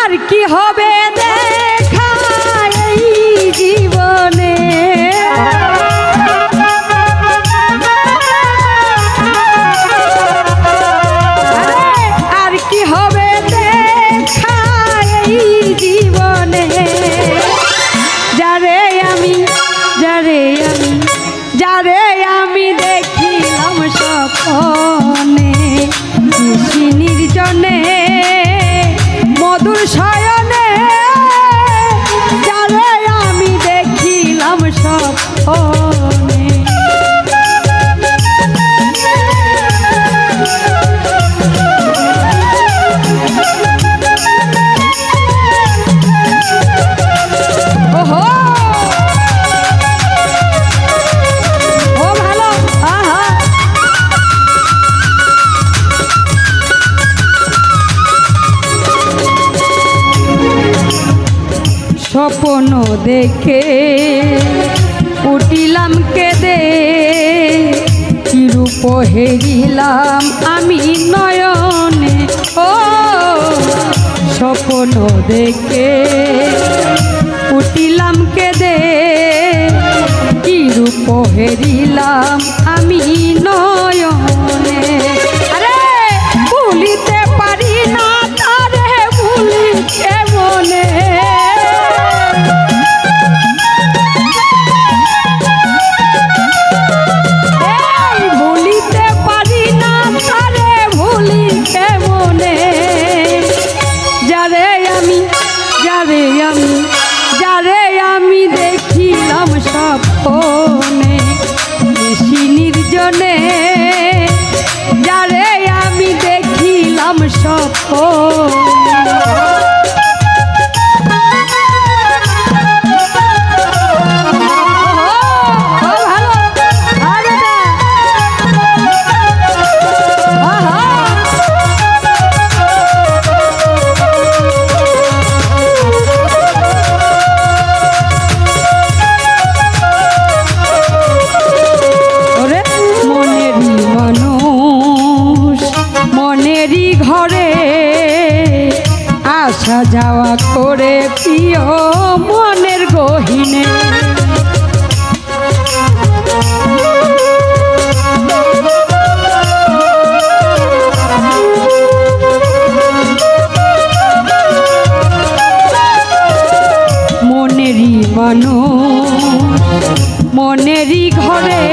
আর কি হবে দেখা এই জীবনে, আর কি হবে দেখা এই জীবনে, যারে আমি দেখিলাম স্বপ্নে নিশি নির্জনে মধুর শয়নে, যারে আমি দেখিলাম স্বপ্নে। ওহো ও ভালো আহা স্বপ্ন দেখে উঠিলাম কেঁদে, কি রূপ হেরিলাম আমি নয়নে। ও স্বপ্ন দেখে উঠিলাম কেঁদে, কি রূপ হেরিলাম আমি নয়নে। আরে ভুলিতে পারি না তারে ভুলি কেমনে, ভুলিতে পারি না তারে ভুলি কেমনে, যারে আমি দেখিলাম স্বপ্নে নিশি নির্জনে, যারে আমি দেখিলাম স্বপ্নে। মনেরই ঘরে আসা যাওয়া করে প্রিয় মনের গহিনে, মনেরই মানুষ মনেরই ঘরে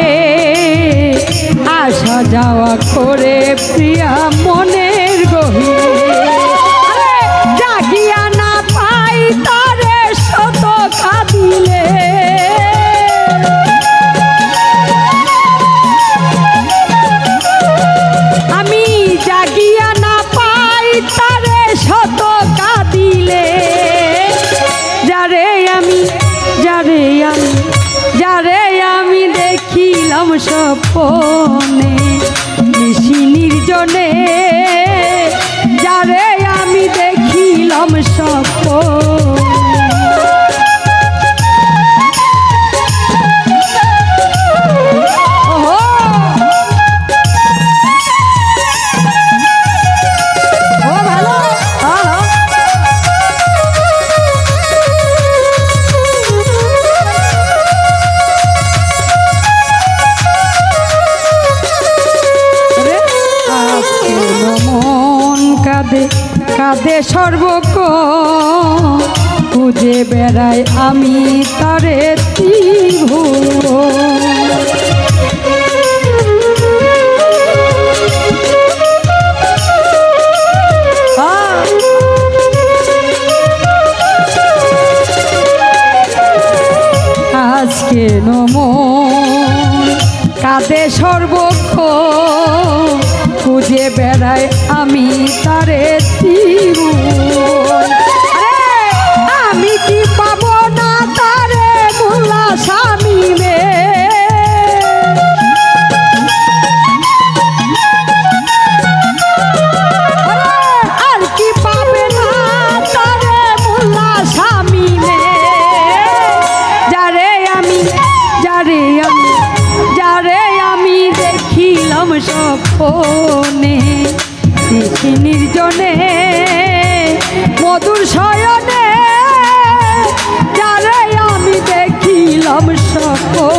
আসা যাওয়া করে প্রিয়া মনের গহিনে, জাগিয়া না পাই তারে শত কাঁদিলে, আমি জাগিয়া না পাই তারে শত কাঁদিলে, যারে আমি দেখিলাম স্বপ্নে নিশি নির্জনে, যারে আমি দেখিলাম স্বপ্নে। কাঁদে সর্বক্ষণ খুঁজে বেড়াই আমি তারে ত্রিভুবন, আজকে নমন কাঁদে সর্বক্ষণ খুঁজে বেড়াই আমি তারে ত্রিভুবন, আমি কি পাবো না তারে ভোলা স্বামী রে, আর কি পাবে না তারে ভোলা স্বামী রে, যারে আমি দেখিলাম স্বপ্নে নিশি নির্জনে মধুর শয়নে যারে আমি দেখিলাম সকল